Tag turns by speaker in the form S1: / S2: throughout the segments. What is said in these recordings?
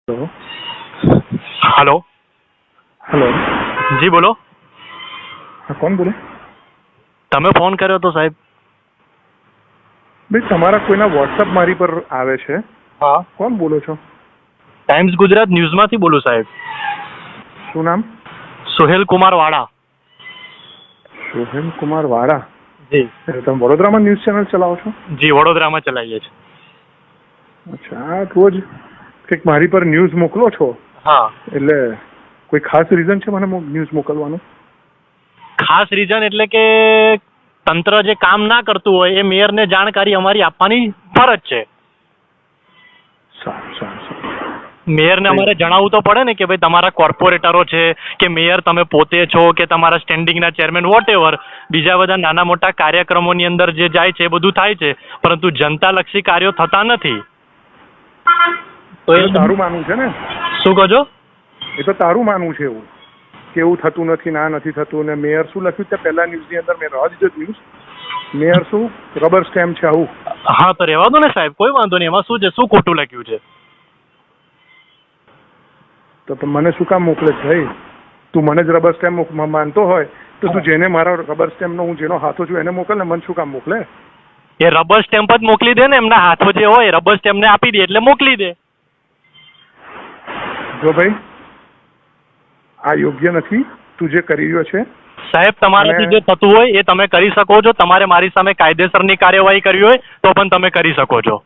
S1: Hello
S2: hello
S1: hello
S2: જી બોલો.
S1: હા કોણ બોલે?
S2: તમે ફોન કર્યો તો સાહેબ.
S1: ભાઈ તમારા કોઈના વોટ્સઅપ મારી પર આવે છે.
S2: હા,
S1: કોણ બોલો છો?
S2: ટાઈમ્સ ગુજરાત ન્યૂઝમાંથી બોલું સાહેબ.
S1: શું નામ?
S2: સોહેલ કુમાર વાળા.
S1: સોહેલ કુમાર વાળા.
S2: જી
S1: તમે વડોદરામાં ન્યૂઝ ચેનલ ચલાવો છો?
S2: જી વડોદરામાં ચલાવીએ છીએ.
S1: અચ્છા, આ રોજ કંઈક મારી પર ન્યૂઝ મોકલો છો,
S2: હા,
S1: એટલે કોઈ ખાસ રીઝન છે મને ન્યૂઝ મોકલવાનું?
S2: ખાસ રીઝન એટલે કે તંત્ર જે કામ ના કરતું હોય એ મેયરને જાણકારી અમારી આપવાની ફરજ છે.
S1: સારું સારું સારું.
S2: મેયરને અમારે જણાવવું તો પડે ને કે ભાઈ તમારા કોર્પોરેટરો છે કે મેયર તમે પોતે છો કે તમારા સ્ટેન્ડિંગના ચેરમેન વોટ એવર બીજા બધા નાના મોટા કાર્યક્રમોની અંદર જે જાય છે એ બધું થાય છે, પરંતુ જનતાલક્ષી કાર્યો થતા નથી. તો
S1: એ તારું માનવું છે ને?
S2: શું કહો છો?
S1: એ તો તારું માનવું છે એવું કે એવું થતું નથી, ના નથી થતું. ને મેયર શું લખ્યું છે પહેલા ન્યૂઝની અંદર? મેં રાહ દીધો ન્યૂઝ. મેયર શું રબર સ્ટેમ્પ છે આવું?
S2: હા તો રહેવા દો ને સાહેબ, કોઈ વાંધો નહીં. એમાં શું છે, શું ખોટું લખ્યું છે?
S1: તો મને શું કામ મોકલે છે ભાઈ? તું મને જ રબર સ્ટેમ્પ માનતો હોય તો તું જેને મારા રબર સ્ટેમ્પનો હું જેનો હાથો છું એને મોકલ ને, મને શું કામ મોકલે?
S2: એ રબર સ્ટેમ્પ જ મોકલી દે ને, એમના હાથો જે હોય રબર સ્ટેમ્પને આપી દે એટલે મોકલી દે.
S1: જો ભાઈ આ યોગ્ય નથી તું જે કરી રહ્યો છે.
S2: સાહેબ તમારાથી જે થતું હોય એ તમે કરી શકો છો. તમારે મારી સામે કાયદેસરની કાર્યવાહી કરવી હોય તો પણ તમે કરી શકો છો.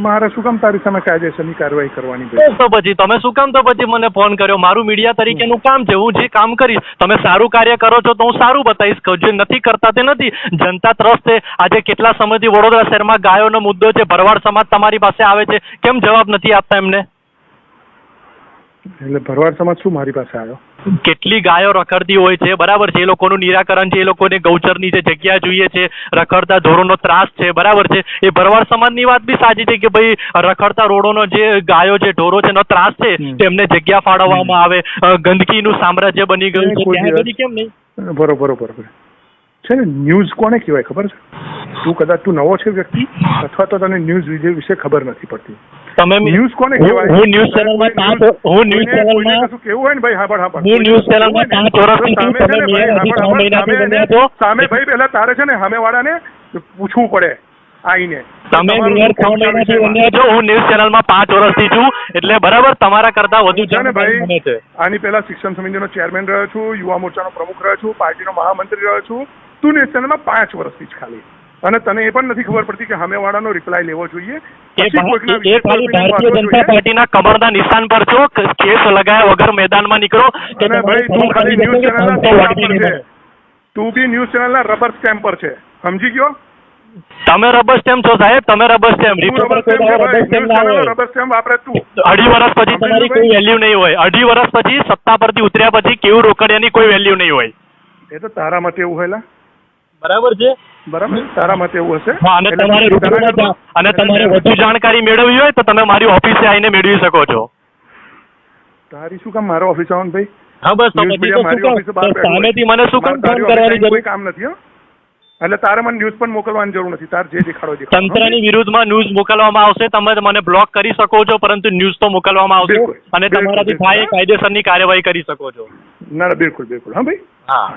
S1: મારે શું કામ તારી સામે કાયદેસરની કાર્યવાહી કરવાની ભાઈ?
S2: તો પછી તમે શું કામ તો પછી મને ફોન કર્યો? મારું મીડિયા તરીકેનું કામ છે, હું જે કામ કરીશ. તમે સારું કાર્ય કરો છો તો હું સારું બતાવીશ. જે નથી કરતા તે નથી. જનતા ત્રસ્ત છે. આજે કેટલા સમયથી વડોદરા શહેરમાં ગાયોનો મુદ્દો છે, ભરવાડ સમાજ તમારી પાસે આવે છે, કેમ જવાબ નથી આપતા એમને?
S1: એટલે ભરવાડ સમાજ શું મારી પાસે આવ્યો?
S2: કેટલી ગાયો રખડતી હોય છે, બરાબર છે, એ લોકોનું નિરાકરણ છે, એ લોકોને ગૌચરની જે જગ્યા જોઈએ છે, રખડતા ઢોરોનો ત્રાસ છે, બરાબર છે. એ ભરવાડ સમાજની વાત બી સાચી છે કે ભાઈ રખડતા રોડોનો જે ગાયો છે, ઢોરો છે એનો ત્રાસ છે, તેમને જગ્યા ફાળવવામાં આવે. ગંદકીનું સામ્રાજ્ય બની ગયું છે, ત્યાં સુધી કેમ નહીં?
S1: બરોબર છે ને. ન્યૂઝ કોને કહેવાય ખબર છે? તું નવો છે વ્યક્તિ, અથવા તો તને ન્યૂઝ વિશે ખબર નથી પડતી.
S2: તમે
S1: ન્યૂઝ કોને કહેવાય?
S2: હું ન્યૂઝ ચેનલમાં કશું
S1: કેવું હોય ને ભાઈ,
S2: હું ન્યૂઝ ચેનલમાં 5 વર્ષથી છું. તમે મેયર હજી 6 મહિનાથી બન્યા છો.
S1: સામે ભાઈ પહેલા તારે છે ને સામેવાળાને પૂછવું પડે આઈને.
S2: તમે મેયર 6 મહિનાથી બન્યા છો, હું ન્યૂઝ ચેનલમાં 5 વર્ષથી છું, એટલે બરાબર તમારા કરતા વધુ જાણકારી મને છે.
S1: આની પહેલા શિક્ષણ સમિતિનો ચેરમેન રહ્યો છું, યુવા મોરચાનો પ્રમુખ રહ્યો છું, પાર્ટીનો મહામંત્રી રહ્યો છું. તું ન્યૂઝ ચેનલમાં 5 વર્ષથી જ ખાલી, અને તને એ પણ નથી ખબર પડતી કે સામેવાળાનો રિપ્લાય લેવો જોઈએ.
S2: ભારતીય જનતા પાર્ટીના કમરના નિશાન પર છો, કેસ લગાયા વગર મેદાનમાં નીકળો.
S1: અને ભાઈ તું ખાલી ન્યૂઝ ચેનલના તું બી ન્યૂઝ ચેનલના રબર સ્ટેમ્પ પર છે, સમજી ગયો?
S2: તમે રબર સ્ટેમ્પ છો સાહેબ, તમે રબર સ્ટેમ્પ.
S1: રબર સ્ટેમ્પ વાપરે તું.
S2: 2.5 વર્ષ પછી તમારી કોઈ વેલ્યુ નહીં હોય. 2.5 વર્ષ પછી સત્તા પરથી ઉતર્યા પછી કેવું રોકડિયાની કોઈ વેલ્યુ નહીં હોય.
S1: એ તો તારા મતે એવું હોય.
S2: બરાબર છે,
S1: બરાબર, તારા મતે એવું હશે.
S2: અને તમારે વધુ જાણકારી મેળવવી હોય તો તમે મારી ઓફિસે આવીને મેળવી શકો છો.
S1: તારી શું કામ મારા ઓફિસ આવવાનું ભાઈ?
S2: હા બસ સામેથી મને શું કામ ફોન કરવાની જરૂર?
S1: કોઈ કામ નથી. એટલે તારે મને ન્યૂઝ પણ મોકલવાની જરૂર નથી. તાર જે દેખાડો
S2: તંત્રની વિરુદ્ધમાં ન્યૂઝ મોકલવામાં આવશે. તમે મને બ્લોક કરી શકો છો, પરંતુ ન્યૂઝ તો મોકલવામાં આવશે અને તમારાથી થાય કાયદેસરની કાર્યવાહી કરી શકો છો.
S1: ના બિલકુલ. હા ભાઈ.
S2: હા.